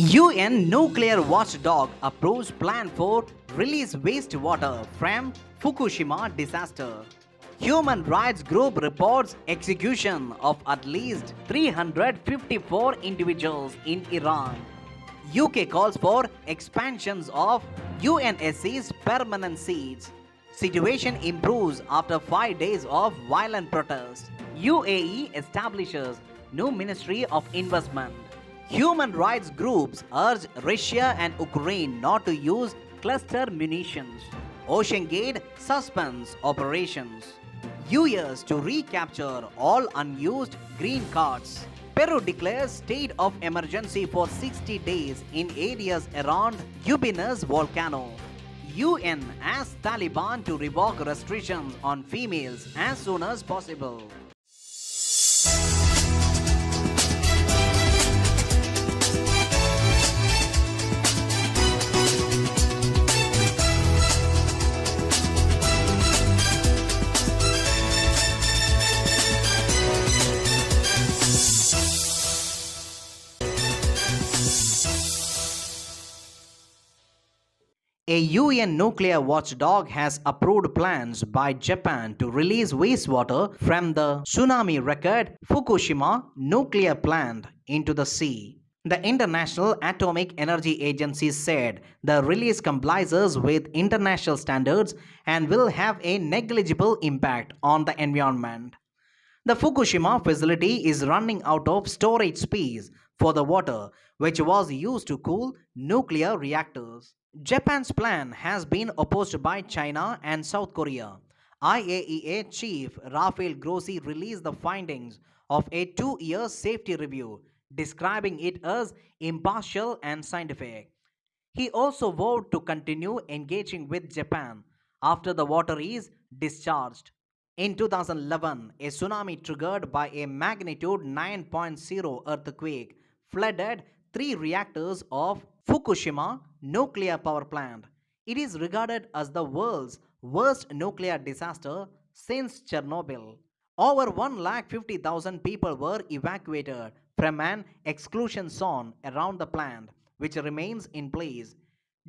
UN nuclear watchdog approves plan for release wastewater from Fukushima disaster. Human rights group reports execution of at least 354 individuals in Iran. UK calls for expansions of UNSC's permanent seats. Situation improves after 5 days of violent protest. UAE establishes new Ministry of Investment. Human rights groups urge Russia and Ukraine not to use cluster munitions. Ocean Gate suspends operations. US to recapture all unused green cards. Peru declares state of emergency for 60 days in areas around Gubinas volcano. UN asks Taliban to revoke restrictions on females as soon as possible. A UN nuclear watchdog has approved plans by Japan to release wastewater from the tsunami-wrecked Fukushima nuclear plant into the sea. The International Atomic Energy Agency said the release complies with international standards and will have a negligible impact on the environment. The Fukushima facility is running out of storage space for the water, which was used to cool nuclear reactors. Japan's plan has been opposed by China and South Korea. IAEA chief Rafael Grossi released the findings of a 2-year safety review, describing it as impartial and scientific. He also vowed to continue engaging with Japan after the water is discharged. In 2011, a tsunami triggered by a magnitude 9.0 earthquake flooded 3 reactors of Fukushima nuclear power plant. It is regarded as the world's worst nuclear disaster since Chernobyl. Over 150,000 people were evacuated from an exclusion zone around the plant, which remains in place.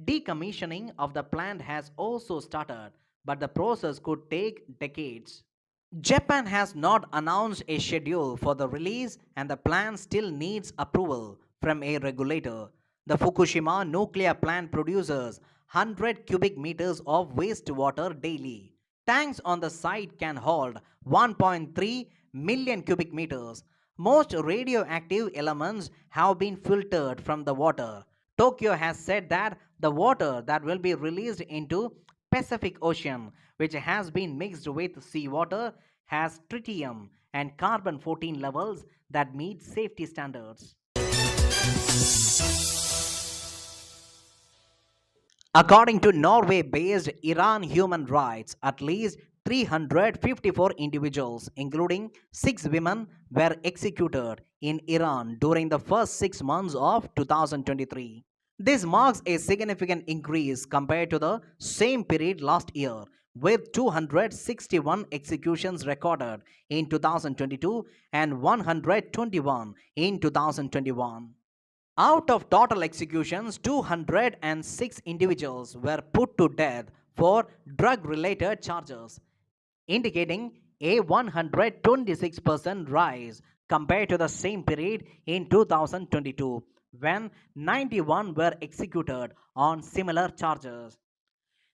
Decommissioning of the plant has also started, but the process could take decades. Japan has not announced a schedule for the release, and the plan still needs approval from a regulator. The Fukushima nuclear plant produces 100 cubic meters of wastewater daily. Tanks on the site can hold 1.3 million cubic meters. Most radioactive elements have been filtered from the water. Tokyo has said that the water that will be released into Pacific Ocean, which has been mixed with seawater, has tritium and carbon 14 levels that meet safety standards. According to Norway based Iran Human Rights, at least 354 individuals, including 6 women, were executed in Iran during the first 6 months of 2023. This marks a significant increase compared to the same period last year, with 261 executions recorded in 2022 and 121 in 2021. Out of total executions, 206 individuals were put to death for drug related charges, indicating a 126% rise compared to the same period in 2022, when 91 were executed on similar charges.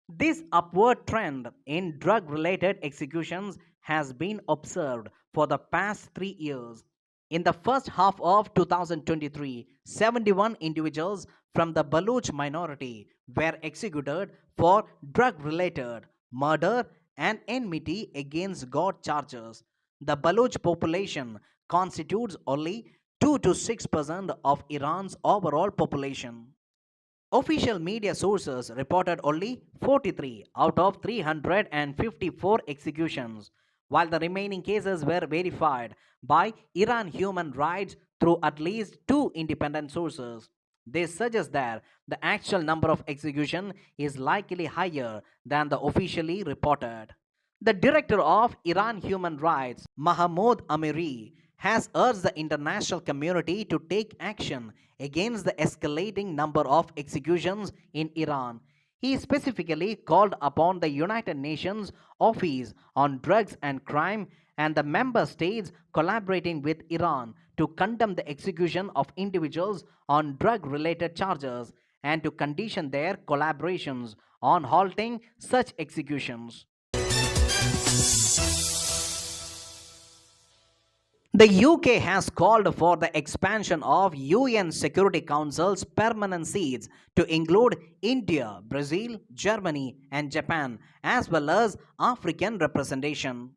This upward trend in drug related executions has been observed for the past 3 years. In the first half of 2023, 71 individuals from the Baluch minority were executed for drug related murder and enmity against God charges. The Baluch population constitutes only 2 to 6% of Iran's overall population. Official media sources reported only 43 out of 354 executions, while the remaining cases were verified by Iran Human Rights through at least 2 independent sources. This suggests that the actual number of executions is likely higher than the officially reported. The director of Iran Human Rights, Mahmoud Amiri, has urged the international community to take action against the escalating number of executions in Iran. He specifically called upon the United Nations Office on Drugs and Crime and the member states collaborating with Iran to condemn the execution of individuals on drug related charges and to condition their collaborations on halting such executions. The UK has called for the expansion of UN Security Council's permanent seats to include India, Brazil, Germany, and Japan, as well as African representation.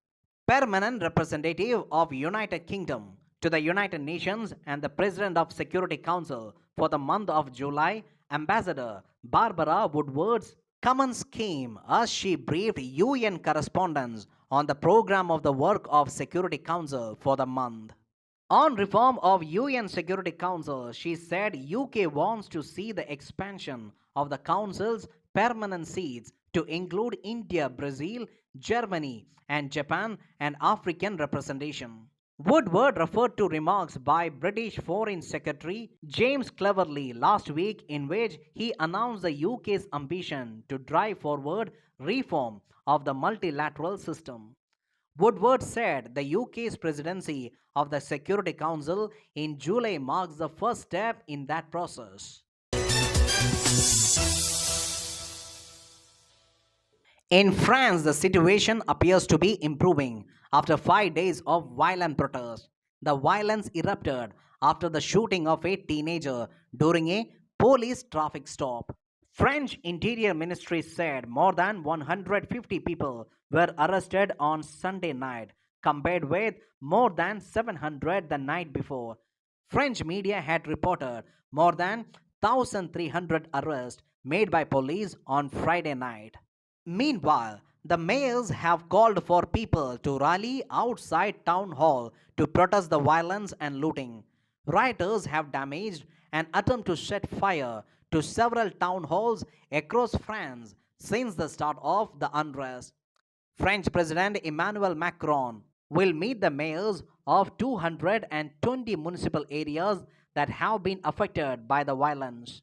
Permanent representative of United Kingdom to the United Nations and the President of Security Council for the month of July, Ambassador Barbara Woodward's comments came as she briefed UN correspondents on the program of the work of Security Council for the month. On reform of UN Security Council, she said UK wants to see the expansion of the Council's permanent seats to include India, Brazil, Germany, and Japan and African representation. Woodward referred to remarks by British Foreign Secretary James Cleverly last week in which he announced the UK's ambition to drive forward reform of the multilateral system. Woodward said the UK's presidency of the Security Council in July marks the first step in that process. In France, the situation appears to be improving after 5 days of violent protests. The violence erupted after the shooting of a teenager during a police traffic stop. French Interior Ministry said more than 150 people were arrested on Sunday night, compared with more than 700 the night before. French media had reported more than 1,300 arrests made by police on Friday night. Meanwhile, the mayors have called for people to rally outside town hall to protest the violence and looting. Rioters have damaged an attempt to set fire to several town halls across France since the start of the unrest. French President Emmanuel Macron will meet the mayors of 220 municipal areas that have been affected by the violence.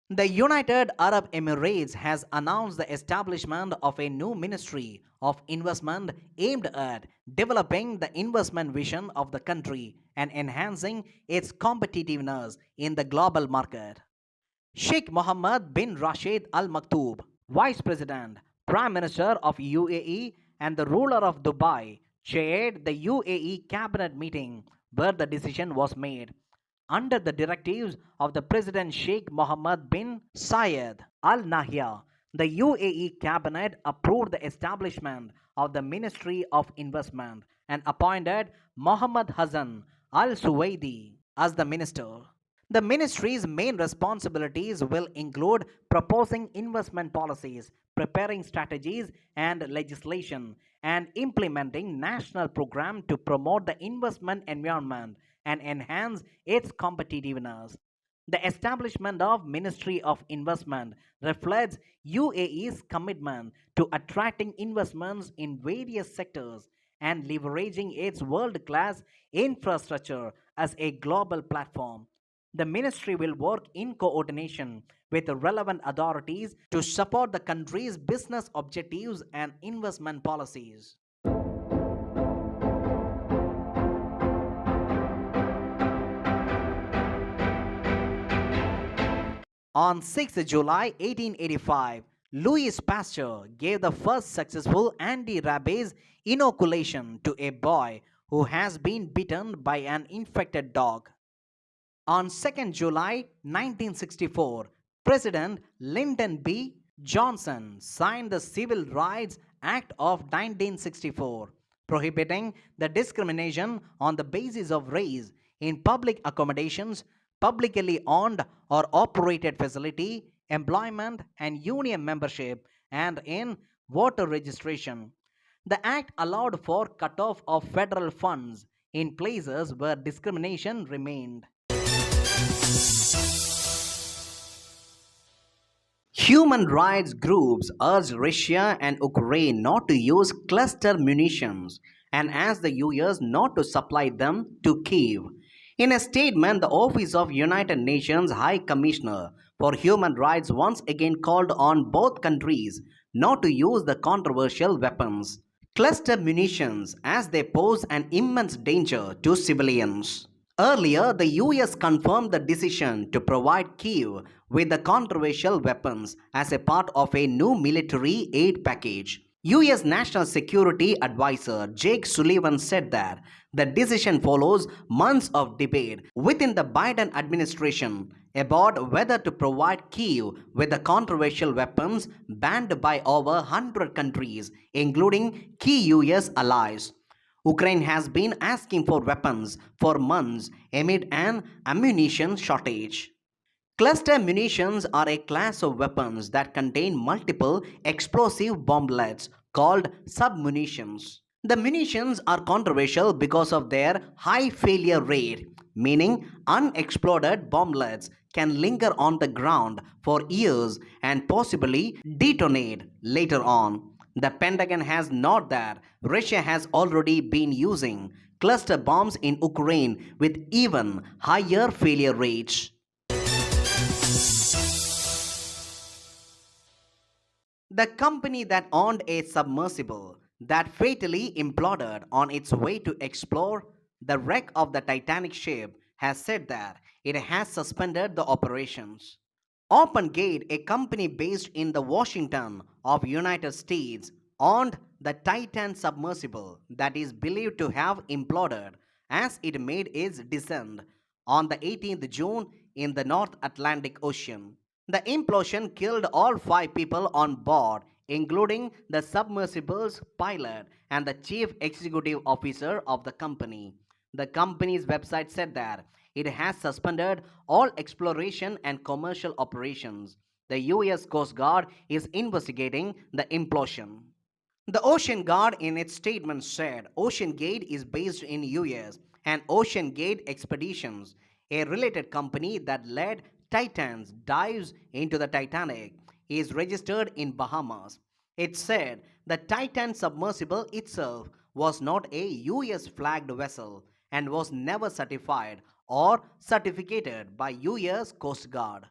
The United Arab Emirates has announced the establishment of a new Ministry of Investment aimed at developing the investment vision of the country and enhancing its competitiveness in the global market. Sheikh Mohammed bin Rashid Al Maktoum, Vice President, Prime Minister of UAE and the ruler of Dubai, chaired the UAE cabinet meeting where the decision was made. Under the directives of the President Sheikh Mohammed bin Zayed Al Nahyan, the UAE cabinet approved the establishment of the Ministry of Investment and appointed Mohammed Hassan Al Suwaidi as the minister. The ministry's main responsibilities will include proposing investment policies, preparing strategies and legislation, and implementing national programs to promote the investment environment and enhance its competitiveness. The establishment of Ministry of Investment reflects UAE's commitment to attracting investments in various sectors and leveraging its world-class infrastructure as a global platform. The ministry will work in coordination with the relevant authorities to support the country's business objectives and investment policies. On 6 July 1885, Louis Pasteur gave the first successful anti-rabies inoculation to a boy who has been bitten by an infected dog. On 2 July 1964, President Lyndon B. Johnson signed the Civil Rights Act of 1964, prohibiting the discrimination on the basis of race in public accommodations, publicly owned or operated facility, employment and union membership, and in voter registration. The act allowed for cutoff of federal funds in places where discrimination remained. Human rights groups urged Russia and Ukraine not to use cluster munitions and asked the US not to supply them to Kiev. In a statement, the Office of United Nations High Commissioner for Human Rights once again called on both countries not to use the controversial weapons, cluster munitions, as they pose an immense danger to civilians. Earlier, the US confirmed the decision to provide Kyiv with the controversial weapons as a part of a new military aid package. US National Security Advisor Jake Sullivan said that the decision follows months of debate within the Biden administration about whether to provide Kyiv with the controversial weapons banned by over 100 countries, including key US allies. Ukraine has been asking for weapons for months amid an ammunition shortage. Cluster munitions are a class of weapons that contain multiple explosive bomblets called submunitions. The munitions are controversial because of their high failure rate, meaning unexploded bomblets can linger on the ground for years and possibly detonate later on. The Pentagon has noted that Russia has already been using cluster bombs in Ukraine with even higher failure rates. The company that owned a submersible that fatally imploded on its way to explore the wreck of the Titanic ship has said that it has suspended the operations. OpenGate, a company based in the Washington of United States, owned the Titan submersible that is believed to have imploded as it made its descent on the 18th June in the North Atlantic Ocean. The implosion killed all five people on board, including the submersible's pilot and the chief executive officer of the company. The company's website said that it has suspended all exploration and commercial operations. The US Coast Guard is investigating the implosion. The Ocean Guard in its statement said Ocean Gate is based in US and Ocean Gate Expeditions, a related company that led Titan's dives into the Titanic, is registered in Bahamas. It said the Titan submersible itself was not a US flagged vessel and was never certified or certificated by US Coast Guard.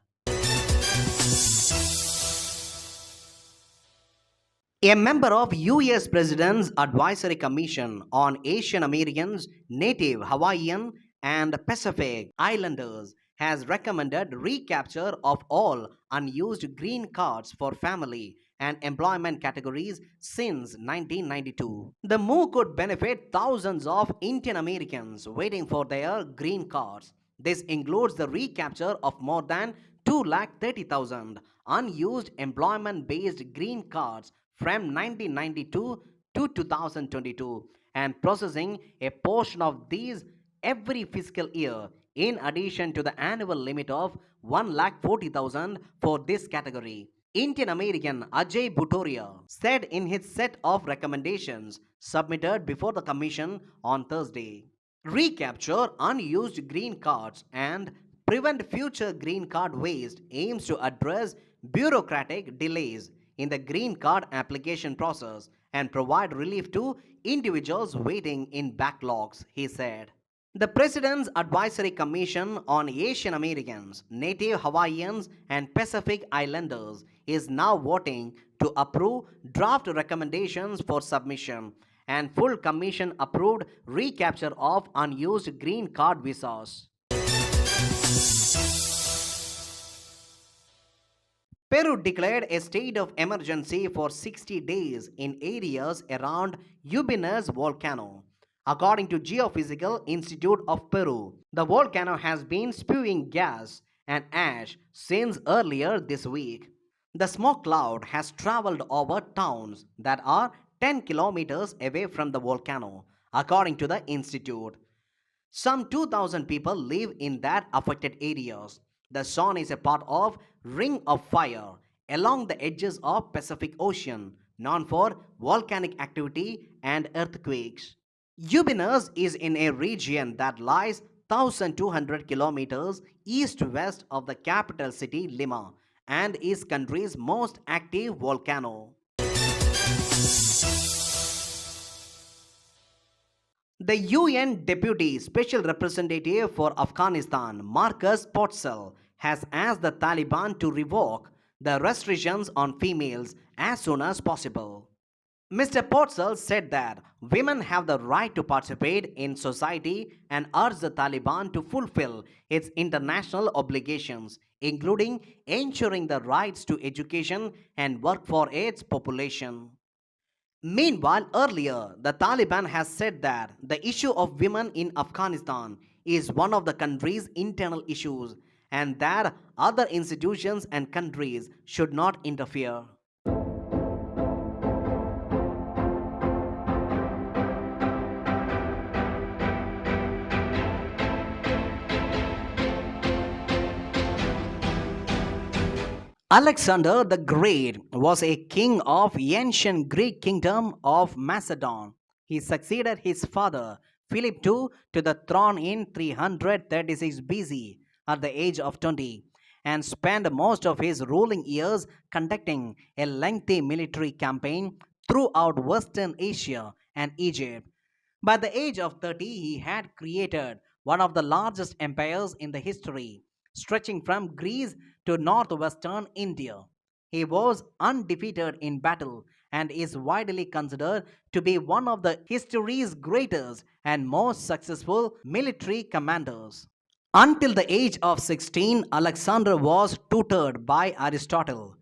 A member of US President's Advisory Commission on Asian Americans, Native Hawaiian, and Pacific Islanders has recommended recapture of all unused green cards for family and employment categories since 1992. The move could benefit thousands of Indian Americans waiting for their green cards. This includes the recapture of more than 230,000 unused employment based green cards from 1992 to 2022 and processing a portion of these every fiscal year in addition to the annual limit of 140,000 for this category. Indian American Ajay Bhutoria said in his set of recommendations submitted before the Commission on Thursday. Recapture unused green cards and prevent future green card waste aims to address bureaucratic delays in the green card application process and provide relief to individuals waiting in backlogs, he said. The President's Advisory Commission on Asian Americans, Native Hawaiians, and Pacific Islanders is now voting to approve draft recommendations for submission and full Commission approved recapture of unused green card visas. Peru declared a state of emergency for 60 days in areas around Yubinas volcano. According to Geophysical Institute of Peru, the volcano has been spewing gas and ash since earlier this week. The smoke cloud has traveled over towns that are 10 kilometers away from the volcano, according to the institute. Some 2,000 people live in that affected areas. The zone is a part of Ring of Fire along the edges of Pacific Ocean, known for volcanic activity and earthquakes. Yubinas is in a region that lies 1,200 kilometers east-west of the capital city Lima and is country's most active volcano. The UN Deputy Special Representative for Afghanistan, Marcus Potzel, has asked the Taliban to revoke the restrictions on females as soon as possible. Mr. Potzel said that women have the right to participate in society and urged the Taliban to fulfill its international obligations, including ensuring the rights to education and work for its population. Meanwhile, earlier, the Taliban has said that the issue of women in Afghanistan is one of the country's internal issues and that other institutions and countries should not interfere. Alexander the Great was a king of ancient Greek kingdom of Macedon. He succeeded his father Philip II to the throne in 336 BC at the age of 20 and spent most of his ruling years conducting a lengthy military campaign throughout Western Asia and Egypt. By the age of 30, he had created one of the largest empires in the history, stretching from Greece to northwestern India. He was undefeated in battle and is widely considered to be one of the history's greatest and most successful military commanders. Until the age of 16, Alexander was tutored by Aristotle.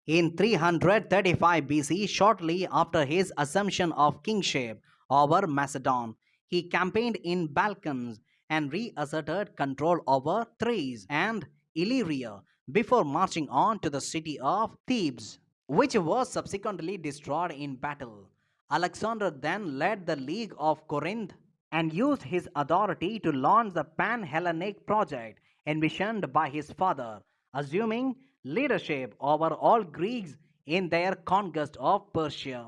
In 335 BC, shortly after his assumption of kingship over Macedon, he campaigned in Balkans and reasserted control over Thrace and Illyria before marching on to the city of Thebes, which was subsequently destroyed in battle. Alexander then led the League of Corinth and used his authority to launch the Pan-Hellenic project envisioned by his father, assuming leadership over all Greeks in their conquest of Persia.